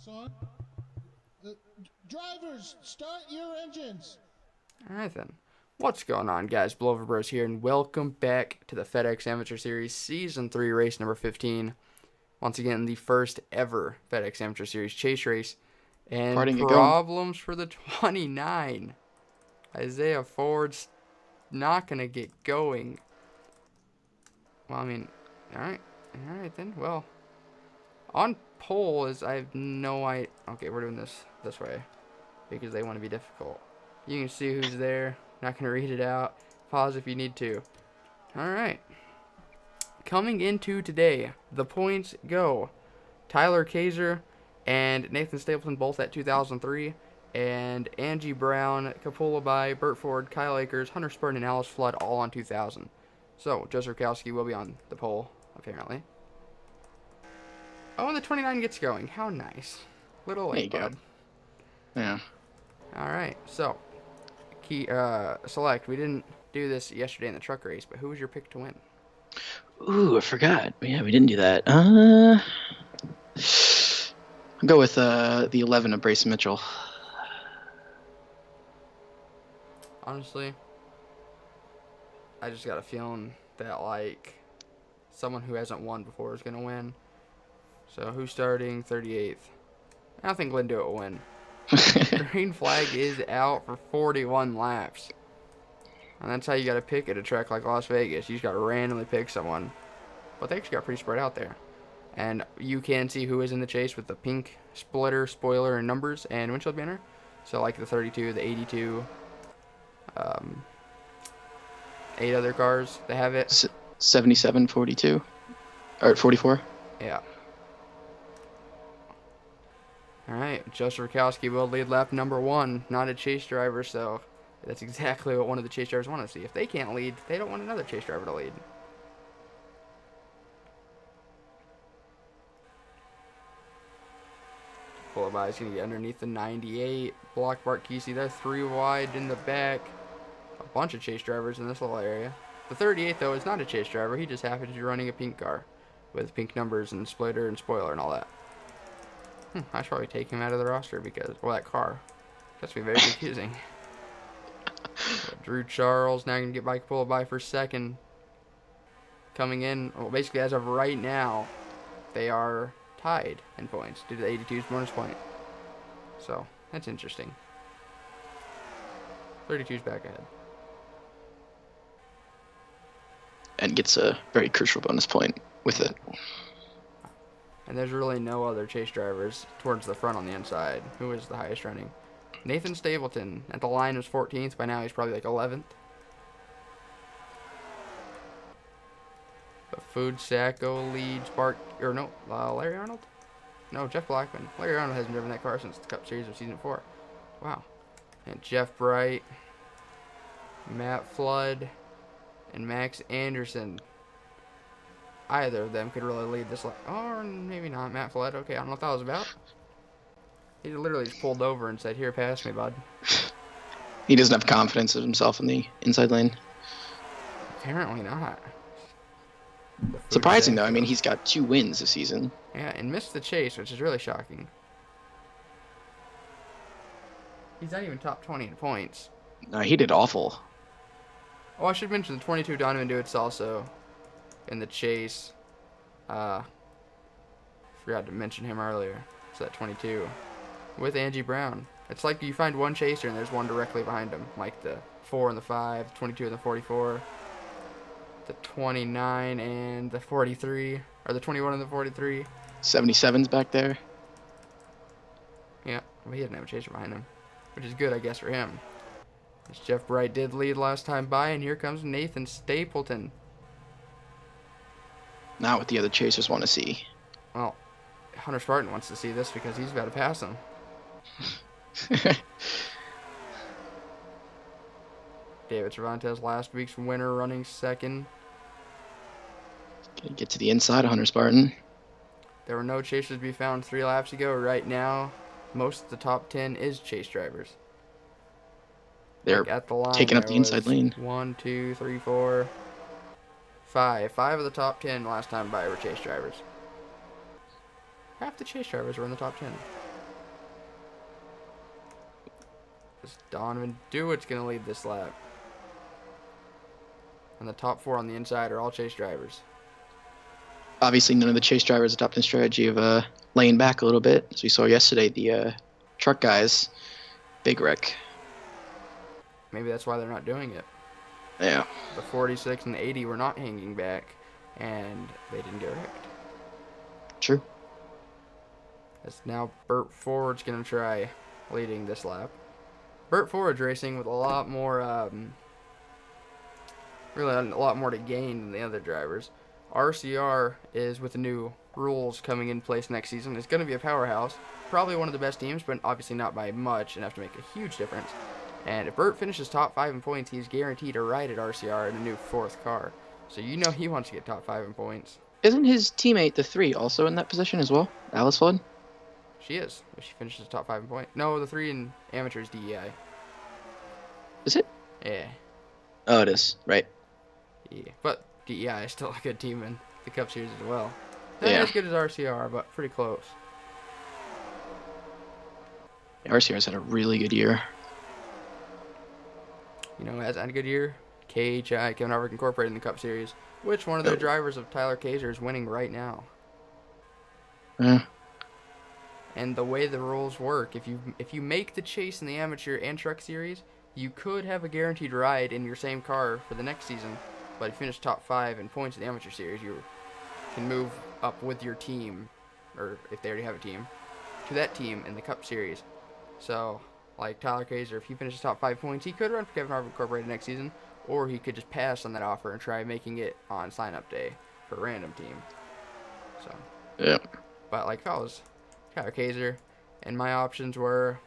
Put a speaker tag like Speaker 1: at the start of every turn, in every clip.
Speaker 1: Son, drivers, start your engines.
Speaker 2: Alright then. What's going on, guys? Blowover Bros here, and welcome back to the FedEx Amateur Series Season 3 race number 15. Once again, the first ever FedEx Amateur Series chase race. And
Speaker 3: Starting to go.
Speaker 2: problems for the 29. Isaiah Ford's not going to get going. Well, I mean, alright then. Well, on pole is, I have no idea. Okay, we're doing this way because they want to be difficult. You can see who's there. Not going to read it out. Pause if you need to. Alright. Coming into today, the points go. Tyler Kaiser and Nathan Stapleton both at 2003. And Angie Brown, Kapula Bai, Burt Ford, Kyle Akers, Hunter Spurn, and Alice Flood all on 2000. So, Joseph Rukowski will be on the pole, apparently. Oh, and the 29 gets going. How nice. Little late, bud.
Speaker 3: Yeah.
Speaker 2: Alright, so select. We didn't do this yesterday in the truck race, but who was your pick to win?
Speaker 3: Ooh, I forgot. Yeah, we didn't do that. I'll go with the 11 of Brayson Mitchell.
Speaker 2: Honestly, I just got a feeling that, like, someone who hasn't won before is going to win. So, who's starting 38th? I think Lindo will win. Green flag is out for 41 laps. And that's how you got to pick at a track like Las Vegas. You just got to randomly pick someone. But they actually got pretty spread out there. And you can see who is in the chase with the pink splitter, spoiler, and numbers and windshield banner. So like the 32, the 82, 8 other cars, they have it.
Speaker 3: 77, 42, or 44.
Speaker 2: Yeah. Alright, Joseph Rukowski will lead lap number 1. Not a chase driver, so that's exactly what one of the chase drivers want to see. If they can't lead, they don't want another chase driver to lead. Pull-by is going to get underneath the 98. Block Bart Kesey, they're 3 wide in the back. A bunch of chase drivers in this little area. The 38, though, is not a chase driver. He just happens to be running a pink car with pink numbers and splitter and spoiler and all that. I should probably take him out of the roster because, well, that car. That's going to be very confusing. Drew Charles now going to get by Kapula by for second. Coming in, well, basically as of right now, they are tied in points due to the 82's bonus point. So, that's interesting. 32's back ahead.
Speaker 3: And gets a very crucial bonus point with it.
Speaker 2: And there's really no other chase drivers towards the front on the inside. Who is the highest running? Nathan Stapleton at the line was 14th. By now he's probably like 11th. But Food Sacco leads Larry Arnold? No, Jeff Blackman. Larry Arnold hasn't driven that car since the Cup Series of Season 4. Wow. And Jeff Bright, Matt Flood, and Max Anderson. Either of them could really lead this lap. Or maybe not. Matt Flood. Okay, I don't know what that was about. He literally just pulled over and said, "Here, pass me, bud."
Speaker 3: He doesn't have confidence in himself in the inside lane.
Speaker 2: Apparently not.
Speaker 3: Surprising, though. I mean, he's got 2 wins this season.
Speaker 2: Yeah, and missed the chase, which is really shocking. He's not even top 20 in points.
Speaker 3: No, he did awful.
Speaker 2: Oh, I should mention the 22 Donovan Dewitt's also in the chase. Forgot to mention him earlier. It's that 22 with Angie Brown. It's like you find one chaser and there's one directly behind him, like the 4 and the 5, the 22 and the 44, the 29 and the 43, or the 21 and the 43.
Speaker 3: 77's back there.
Speaker 2: Yeah, well, he didn't have a chaser behind him, which is good, I guess, for him. As Jeff Bright did lead last time by, and here comes Nathan Stapleton.
Speaker 3: Not what the other chasers want to see.
Speaker 2: Well, Hunter Spartan wants to see this because he's about to pass him. David Cervantes, last week's winner, running second.
Speaker 3: Gonna get to the inside of Hunter Spartan.
Speaker 2: There were no chasers to be found 3 laps ago. Right now, most of the top 10 is chase drivers.
Speaker 3: They're
Speaker 2: like at the line,
Speaker 3: taking up the inside lane.
Speaker 2: 1, 2, 3, 4, 5. 5 of the top 10 last time by were chase drivers. Half the chase drivers were in the top 10. Is Donovan Dewitt's going to lead this lap. And the top 4 on the inside are all chase drivers.
Speaker 3: Obviously, none of the chase drivers adopting strategy of laying back a little bit. As we saw yesterday, the truck guys, big wreck.
Speaker 2: Maybe that's why they're not doing it.
Speaker 3: Yeah.
Speaker 2: The 46 and the 80 were not hanging back, and they didn't get wrecked.
Speaker 3: True.
Speaker 2: As now Burt Ford's going to try leading this lap. Burt Ford's racing with a lot more, really a lot more to gain than the other drivers. RCR is, with the new rules coming in place next season, is going to be a powerhouse. Probably one of the best teams, but obviously not by much, enough to make a huge difference. And if Burt finishes top 5 in points, he's guaranteed a ride at RCR in a new 4th car. So you know he wants to get top 5 in points.
Speaker 3: Isn't his teammate, the 3, also in that position as well? Alice Flood?
Speaker 2: She is, if she finishes top 5 in points. No, the 3 in amateurs DEI.
Speaker 3: Is it?
Speaker 2: Yeah.
Speaker 3: Oh, it is. Right.
Speaker 2: Yeah, but DEI is still a good team in the Cup Series as well. Not
Speaker 3: Yeah.
Speaker 2: as good as RCR, but pretty close.
Speaker 3: RCR's had a really good year.
Speaker 2: You know who has had a good year? KHI, Kevin Harvick Incorporated in the Cup Series. Which one of their drivers of Tyler Kaiser is winning right now?
Speaker 3: Yeah.
Speaker 2: And the way the rules work, if you make the chase in the amateur and truck series, you could have a guaranteed ride in your same car for the next season. But if you finish top 5 in points in the amateur series, you can move up with your team, or if they already have a team, to that team in the Cup Series. So, like Tyler Kaiser, if he finishes top 5 points, he could run for Kevin Harvick Incorporated next season, or he could just pass on that offer and try making it on sign-up day for a random team. So,
Speaker 3: Yeah.
Speaker 2: but like if I was Tyler Kaiser, and my options were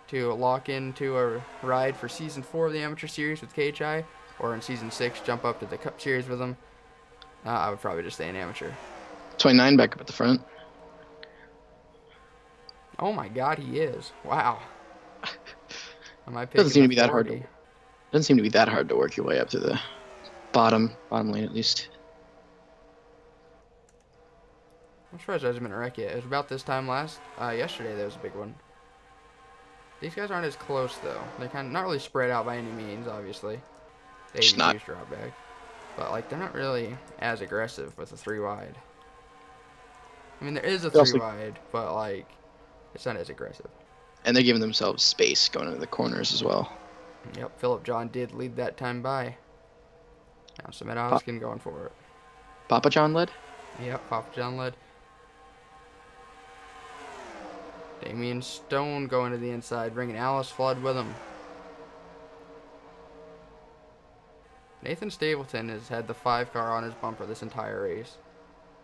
Speaker 2: to lock into a ride for Season 4 of the Amateur Series with KHI, or in Season 6 jump up to the Cup Series with them, I would probably just stay in Amateur.
Speaker 3: 29 back up at the front.
Speaker 2: Oh my god, he is. Wow. Am I
Speaker 3: Doesn't seem to be that
Speaker 2: 40?
Speaker 3: hard. Doesn't seem to be that hard to work your way up to the bottom lane at least.
Speaker 2: I'm surprised there hasn't been a wreck yet. It was about this time yesterday there was a big one. These guys aren't as close though. They're kind of not really spread out by any means, obviously. They
Speaker 3: Just not.
Speaker 2: drop back. But like they're not really as aggressive with a 3 wide. I mean there is a 3 wide, but like it's not as aggressive.
Speaker 3: And they're giving themselves space going into the corners as well.
Speaker 2: Yep, Philip John did lead that time by. Now Samit Oskin going for it.
Speaker 3: Papa John led?
Speaker 2: Yep, Papa John led. Damian Stone going to the inside, bringing Alice Flood with him. Nathan Stapleton has had the 5 car on his bumper this entire race.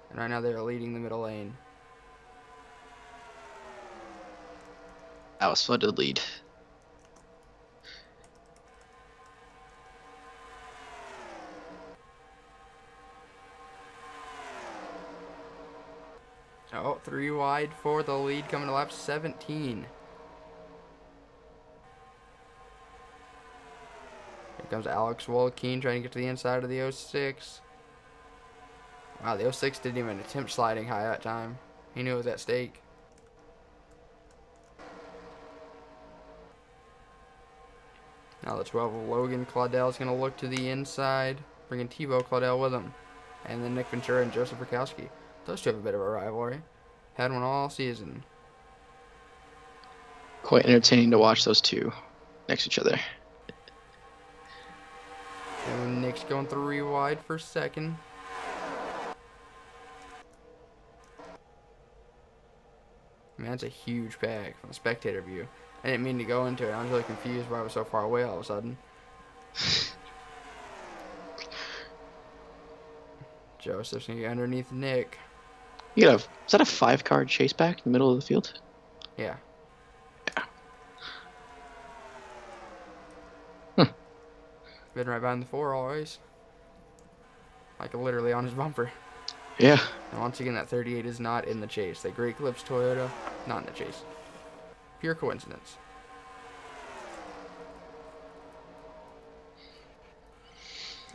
Speaker 2: And right now they are leading the middle lane.
Speaker 3: Alice Flood to the lead.
Speaker 2: Oh, 3 wide for the lead coming to lap 17. Here comes Alex Wolkeen trying to get to the inside of the 06. Wow, the 06 didn't even attempt sliding high that time. He knew it was at stake. Now the 12 of Logan Claudel is going to look to the inside, bringing Thibaut Claudel with him. And then Nick Ventura and Joseph Rakowski. Those two have a bit of a rivalry. Had one all season.
Speaker 3: Quite entertaining to watch those two next to each other.
Speaker 2: And Nick's going 3 wide for second. Man, that's a huge pack from the spectator view. I didn't mean to go into it. I was really confused why I was so far away all of a sudden. Joseph's going to get underneath Nick.
Speaker 3: You got is that a 5-car chase back in the middle of the field?
Speaker 2: Yeah.
Speaker 3: Yeah.
Speaker 2: Been right behind the 4 always. Like literally on his bumper.
Speaker 3: Yeah.
Speaker 2: And once again, that 38 is not in the chase. That Great Clips Toyota, not in the chase. Pure coincidence.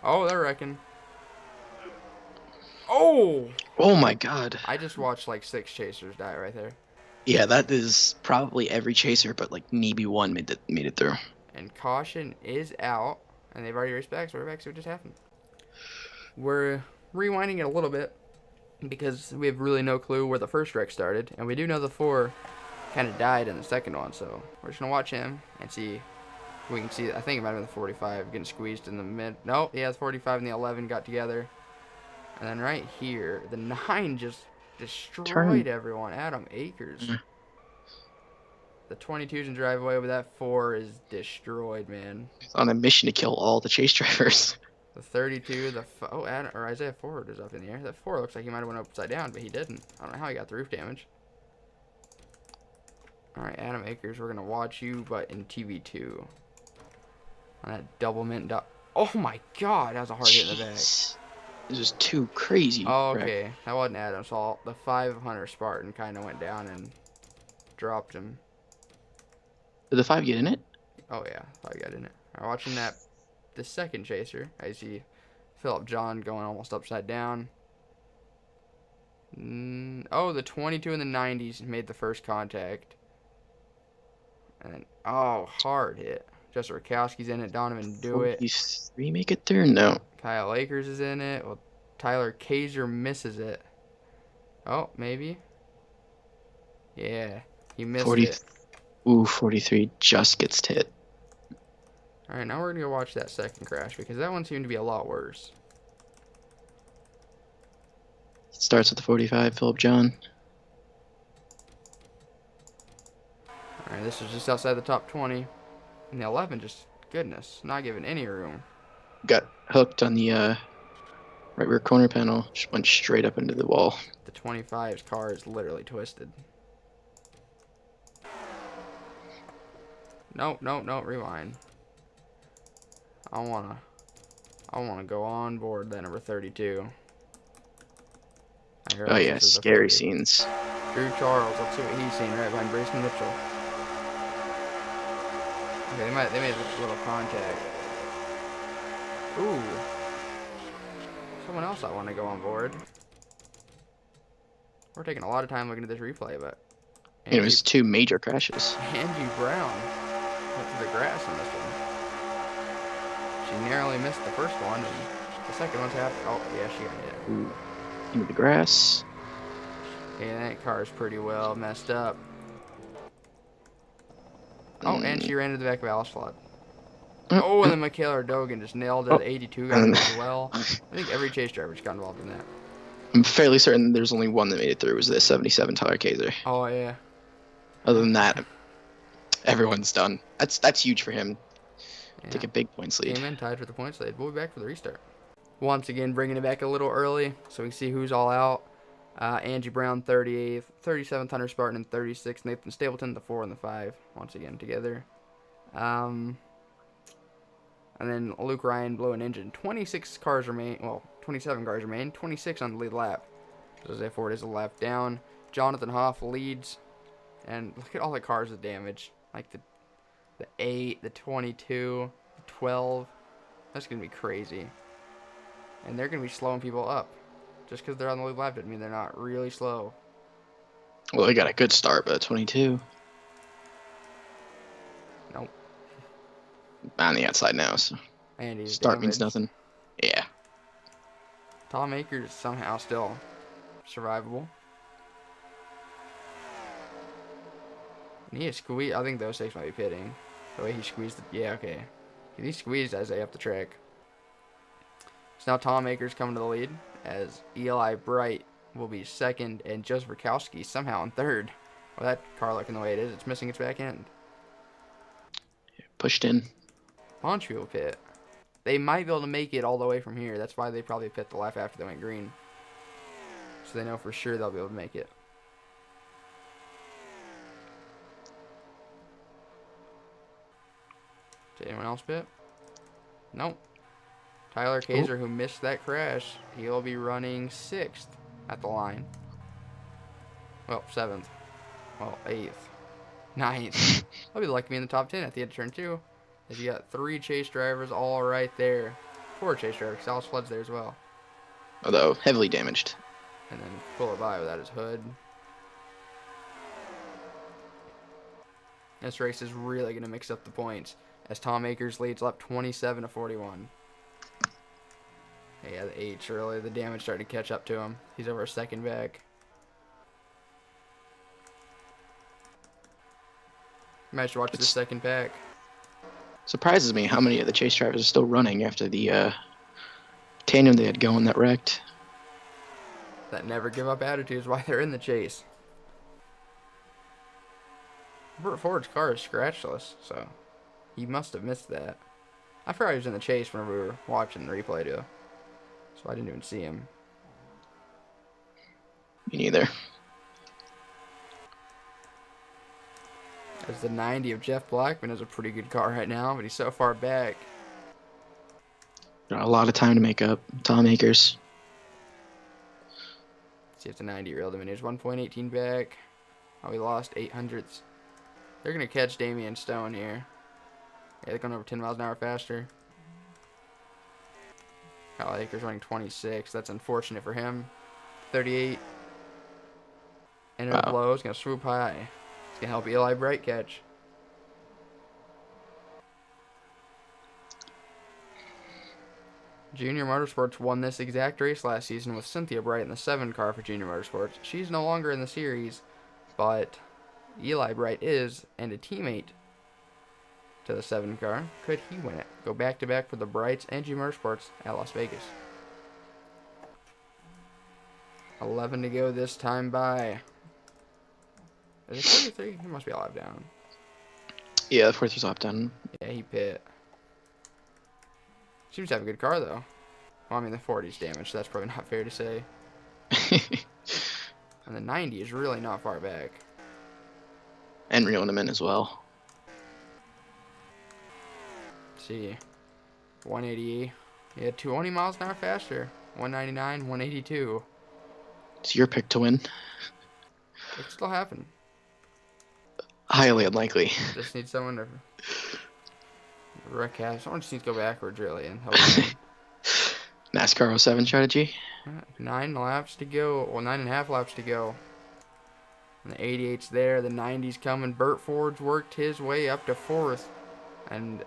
Speaker 2: Oh, they're wrecking. Oh!
Speaker 3: Oh my god.
Speaker 2: I just watched like 6 chasers die right there.
Speaker 3: Yeah, that is probably every chaser, but like maybe one made it through.
Speaker 2: And caution is out. And they've already raced back, so we're back. See what just happened. We're rewinding it a little bit because we have really no clue where the first wreck started. And we do know the 4 kind of died in the second one. So we're just going to watch him and see. We can see, I think it might have been the 45 getting squeezed in the mid. No, yeah, the 45 and the 11 got together. And then right here, the 9 just destroyed everyone. Adam Akers. The 22's in driveway, but that 4 is destroyed, man.
Speaker 3: He's on a mission to kill all the chase drivers.
Speaker 2: The 32, Adam, or Isaiah Ford is up in the air. That 4 looks like he might have went upside down, but he didn't. I don't know how he got the roof damage. All right, Adam Akers, we're going to watch you, but in TV2. On that double mint oh my god, that was a hard hit in the back.
Speaker 3: This is too crazy.
Speaker 2: Oh, okay. That wasn't Adam. So the 500 Spartan kind of went down and dropped him.
Speaker 3: Did the 5 get in it?
Speaker 2: Oh, yeah. 5 got in it. All right, watching the second chaser. I see Philip John going almost upside down. Oh, the 22 in the 90s made the first contact. And then, oh, hard hit. Justin Rakowski's in it. Donovan Dewitt.
Speaker 3: These 3 make it through? No.
Speaker 2: Kyle Akers is in it. Well, Tyler Kaiser misses it. Oh, maybe. Yeah, he missed it.
Speaker 3: Ooh, 43 just gets hit.
Speaker 2: All right, now we're going to go watch that second crash because that one seemed to be a lot worse.
Speaker 3: Starts with the 45, Philip John.
Speaker 2: All right, this is just outside the top 20. And the 11 just, goodness, not giving any room.
Speaker 3: Got hooked on the right rear corner panel. Just went straight up into the wall.
Speaker 2: The 25's car is literally twisted. No, rewind. I wanna go on board that number 32.
Speaker 3: Oh yeah, scary scenes.
Speaker 2: Drew Charles, let's see what he's seen right behind Brayson Mitchell. Okay, they made a little contact. Ooh. Someone else I want to go on board. We're taking a lot of time looking at this replay, but
Speaker 3: It was 2 major crashes.
Speaker 2: Angie Brown went through the grass on this one. She narrowly missed the first one, and the second one's happened. Oh, yeah, she got hit.
Speaker 3: Ooh. Into the grass.
Speaker 2: Yeah, that car's pretty well messed up. Oh, and she ran into the back of Alice Flood. Oh, and then Michaela Dogan just nailed it. 82 got it as well. I think every chase driver just got involved in that.
Speaker 3: I'm fairly certain there's only one that made it through. Was the 77 Tyler Kaiser.
Speaker 2: Oh, yeah.
Speaker 3: Other than that, everyone's done. That's huge for him.
Speaker 2: Yeah.
Speaker 3: Take a big points lead.
Speaker 2: Came in tied for the points lead. We'll be back for the restart. Once again, bringing it back a little early so we can see who's all out. Angie Brown, 38th. 37th, Hunter Spartan, and 36th. Nathan Stapleton, the 4 and the 5. Once again, together. And then Luke Ryan blew an engine. 26 cars remain. Well, 27 cars remain. 26 on the lead lap. Jose Ford is a lap down. Jonathan Hoff leads. And look at all the cars with damage. Like the 8, the 22, the 12. That's going to be crazy. And they're going to be slowing people up. Just because they're on the lead lap doesn't mean they're not really slow.
Speaker 3: Well, they got a good start, but 22.
Speaker 2: Nope.
Speaker 3: On the outside now, so
Speaker 2: And he's
Speaker 3: start
Speaker 2: damaged.
Speaker 3: means nothing. Yeah.
Speaker 2: Tom Akers somehow still survivable. And he squeezed. I think those 6 might be pitting. The way he squeezed it. Yeah, okay. He squeezed Isaiah up the track. So now Tom Akers coming to the lead as Eli Bright will be second and Joseph Rakowski somehow in third. Well, that car looking the way it is, it's missing its back end.
Speaker 3: Pushed in.
Speaker 2: Launch wheel pit. They might be able to make it all the way from here. That's why they probably pit the lap after they went green. So they know for sure they'll be able to make it. Did anyone else pit? Nope. Tyler Kaiser, who missed that crash, he'll be running 6th at the line. Well, 7th. Well, 8th. 9th. I'll be lucky to be in the top 10 at the end of turn 2. As you got 3 chase drivers all right there. 4 chase drivers. Alice Flood's there as well.
Speaker 3: Although heavily damaged.
Speaker 2: And then pull it by without his hood. This race is really going to mix up the points as Tom Akers leads lap 27 to 41. Yeah, the H early. The damage started to catch up to him. He's over a second back. You might watch the second pack.
Speaker 3: Surprises me how many of the chase drivers are still running after the tandem they had going that wrecked.
Speaker 2: That never give up attitude is why they're in the chase. Burt Ford's car is scratchless, so he must have missed that. I forgot he was in the chase whenever we were watching the replay too, so I didn't even see him.
Speaker 3: Me neither.
Speaker 2: As the 90 of Jeff Blackman is a pretty good car right now, but he's so far back.
Speaker 3: Got a lot of time to make up. Tom Akers.
Speaker 2: Let's see if the 90 reeled him in. He's 1.18 back. Oh, he lost 800ths. They're going to catch Damian Stone here. Yeah, they're going over 10 miles an hour faster. Kyle Akers running 26. That's unfortunate for him. 38. And it blows. Going to swoop high. It's going to help Eli Bright catch. Junior Motorsports won this exact race last season with Cynthia Bright in the 7 car for Junior Motorsports. She's no longer in the series, but Eli Bright is, and a teammate to the 7 car. Could he win it? Go back-to-back for the Brights and Junior Motorsports at Las Vegas. 11 to go this time by. Is it 43? He must be a lap down.
Speaker 3: Yeah, 43's lap down.
Speaker 2: Yeah, he pit. Seems to have a good car, though. Well, I mean, the 40's damaged, so that's probably not fair to say. And the 90 is really not far back.
Speaker 3: And reeling him in as well.
Speaker 2: Let's see. 180. Yeah, 20 miles an hour faster. 199, 182.
Speaker 3: It's your pick to win.
Speaker 2: It could still happen.
Speaker 3: Highly unlikely.
Speaker 2: Just need someone to wreck half. Someone just needs to go backwards, really, and help.
Speaker 3: NASCAR 07 strategy.
Speaker 2: 9 laps to go. Well, 9.5 laps to go. And the 88's there. The 90's coming. Burt Ford's worked his way up to 4th. And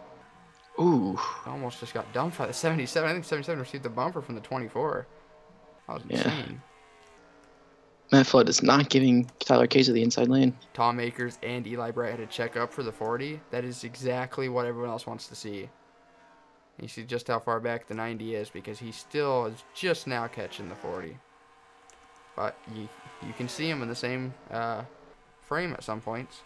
Speaker 3: ooh,
Speaker 2: almost just got dumped by the 77. I think 77 received the bumper from the 24. That was insane.
Speaker 3: Matt Flood is not giving Tyler Kayser the inside lane.
Speaker 2: Tom Akers and Eli Bright had to check up for the 40. That is exactly what everyone else wants to see. You see just how far back the 90 is because he still is just now catching the 40. But you can see him in the same frame at some points.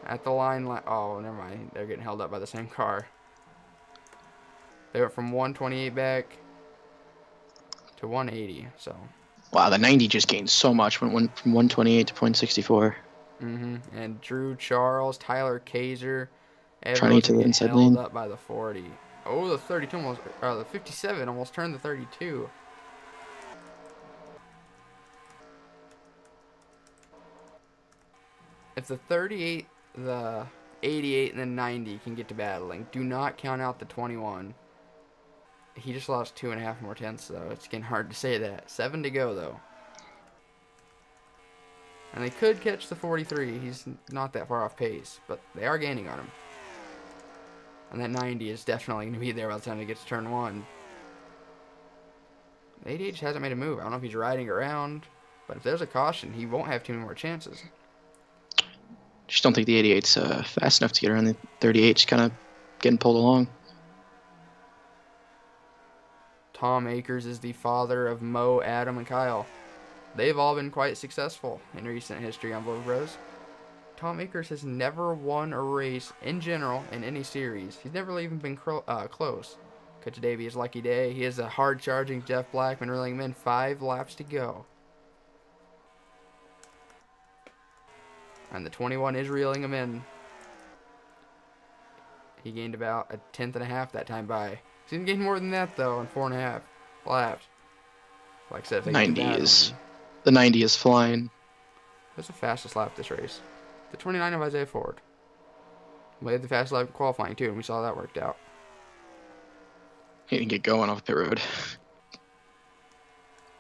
Speaker 2: At the line, oh, never mind. They're getting held up by the same car. They went from 128 back to 180, so.
Speaker 3: Wow, the 90 just gained so much. Went from 128 to .64.
Speaker 2: And Drew Charles, Tyler Kayser,
Speaker 3: trying to get to the inside lane.
Speaker 2: Held up by the 40. Oh, the 32 almost, the 57 almost turned the 32. If the 38, the 88, and the 90 can get to battling, do not count out the 21. He just lost 2.5 more tenths, though. It's getting hard to say that. 7 to go, though. And they could catch the 43. He's not that far off pace, but they are gaining on him. And that 90 is definitely going to be there by the time he gets to turn 1. The 88 just hasn't made a move. I don't know if he's riding around, but if there's a caution, he won't have too many more chances.
Speaker 3: Just don't think the 88's fast enough to get around the 38. Just kind of getting pulled along.
Speaker 2: Tom Akers is the father of Mo, Adam, and Kyle. They've all been quite successful in recent history on Blow Bros. Tom Akers has never won a race in general in any series. He's never even been close. Could today be his lucky day? He is a hard-charging Jeff Blackman, reeling him in 5 laps to go. And the 21 is reeling him in. He gained about 1.5 tenths that time by. He didn't gain more than that, though, in 4.5 laps. Like I said, if
Speaker 3: 90 is... The 90 is flying.
Speaker 2: That's the fastest lap this race. The 29 of Isaiah Ford. We had the fastest lap qualifying, too, and we saw that worked out.
Speaker 3: He didn't get going off pit road.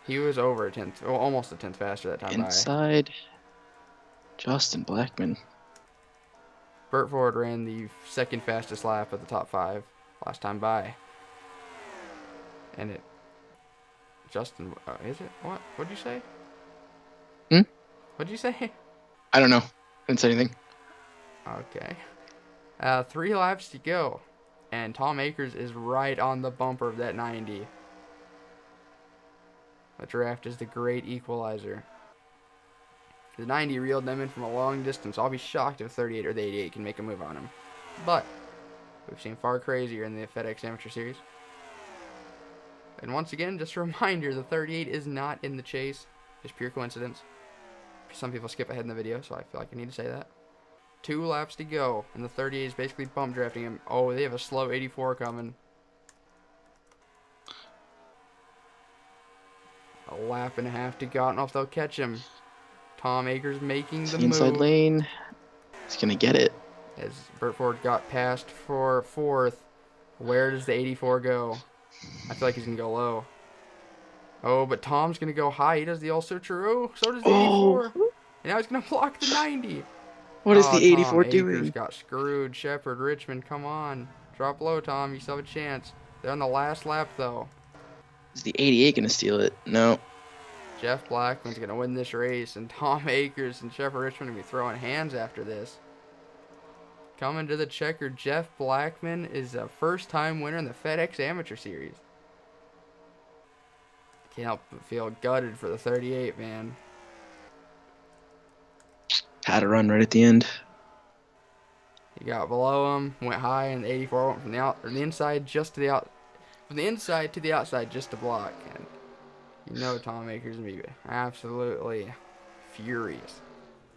Speaker 2: He was over a tenth, well, almost a tenth faster that time.
Speaker 3: Inside. Justin Blackman.
Speaker 2: Burt Ford ran the second fastest lap of the top 5 last time by. And it... Justin... is it? What? What'd you say? What'd you say?
Speaker 3: I don't know. Didn't say anything.
Speaker 2: Okay. 3 laps to go. And Tom Akers is right on the bumper of that 90. The draft is the great equalizer. The 90 reeled them in from a long distance. I'll be shocked if 38 or the 88 can make a move on him. But we've seen far crazier in the FedEx Amateur Series. And once again, just a reminder, the 38 is not in the chase. It's pure coincidence. Some people skip ahead in the video, so I feel like I need to say that. 2 laps to go, and the 38 is basically bump drafting him. Oh, they have a slow 84 coming. A lap and a half to go. I don't know if they'll catch him. Tom Akers making the move.
Speaker 3: Inside lane. He's going to get it.
Speaker 2: As Burt Ford got passed for 4th. Where does the 84 go? I feel like he's going to go low. Oh, but Tom's going to go high. He does the old switcheroo. So does the 84. And now he's going to block the 90.
Speaker 3: What is the 84
Speaker 2: Tom Akers
Speaker 3: doing?
Speaker 2: Got screwed. Shepard, Richmond, come on. Drop low, Tom. You still have a chance. They're on the last lap, though.
Speaker 3: Is the 88 going to steal it? No.
Speaker 2: Jeff Blackman's going to win this race, and Tom Akers and Shepard Richmond will be throwing hands after this. Coming to the checker, Jeff Blackman is a first-time winner in the FedEx Amateur Series. Can't help but feel gutted for the 38, man.
Speaker 3: Had a run right at the end.
Speaker 2: He got below him, went high, and the 84 went from the inside just to the out, from the inside to the outside just to block. And you know Tom Akers will be absolutely furious.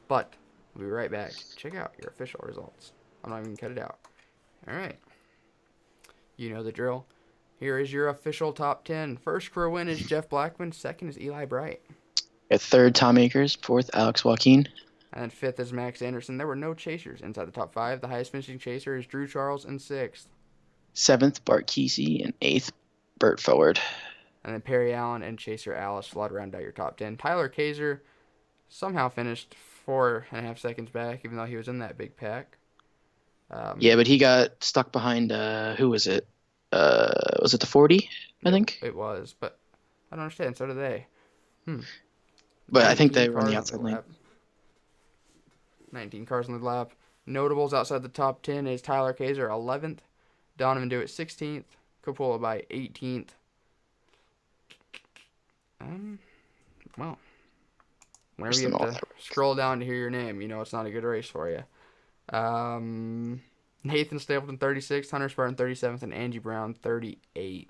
Speaker 2: But we'll be right back. Check out your official results. I'm not even gonna cut it out. All right. You know the drill. Here is your official top 10. First career win is Jeff Blackman. Second is Eli Bright.
Speaker 3: At 3rd, Tom Akers. 4th, Alex Joaquin.
Speaker 2: And then 5th is Max Anderson. There were no chasers inside the top 5. The highest finishing chaser is Drew Charles in 6th.
Speaker 3: 7th, Bart Kesey. And 8th, Burt Ford.
Speaker 2: And then Perry Allen and Chaser Alice slot round out your top 10. Tyler Kaiser somehow finished 4.5 seconds back, even though he was in that big pack.
Speaker 3: Yeah, but he got stuck behind, who was it? Was it the 40, I think?
Speaker 2: It was, but I don't understand. So do they.
Speaker 3: But I think they were on the outside lane.
Speaker 2: 19 cars on the lap. Notables outside the top 10 is Tyler Kaiser, 11th. Donovan Dewitt, 16th. Coppola by 18th. Well, whenever you have to scroll down to hear your name, you know it's not a good race for you. Nathan Stapleton, 36th. Hunter Spartan, 37th. And Angie Brown, 38th.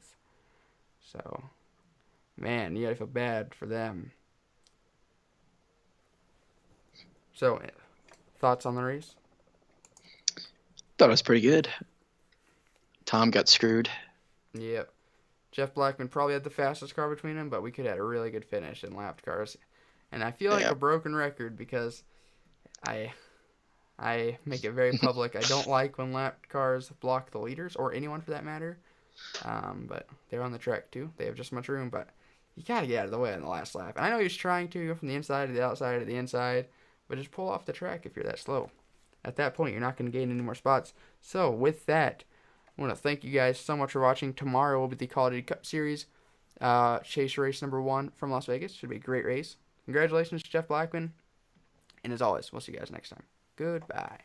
Speaker 2: So, man, you gotta feel bad for them. So, thoughts on the race?
Speaker 3: Thought it was pretty good. Tom got screwed.
Speaker 2: Yep. Jeff Blackman probably had the fastest car between them, but we could have had a really good finish in lapped cars. And I feel like a broken record because I make it very public. I don't like when lapped cars block the leaders, or anyone for that matter. But they're on the track too. They have just as much room, but you got to get out of the way on the last lap. And I know he was trying to go from the inside to the outside to the inside, but just pull off the track if you're that slow. At that point, you're not going to gain any more spots. So with that, I want to thank you guys so much for watching. Tomorrow will be the Call of Duty Cup Series chase race number 1 from Las Vegas. Should be a great race. Congratulations to Jeff Blackman. And as always, we'll see you guys next time. Goodbye.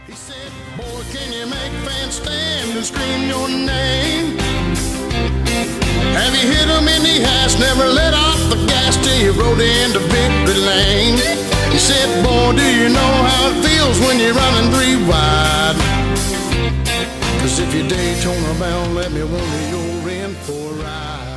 Speaker 1: He said, boy, can you make fans stand and scream your name? Have you hit him in the ass, never let off the gas till you rode into victory lane? He said, boy, do you know how it feels when you're running 3 wide? 'Cause if you're Daytona bound, let me wonder you're in for a ride.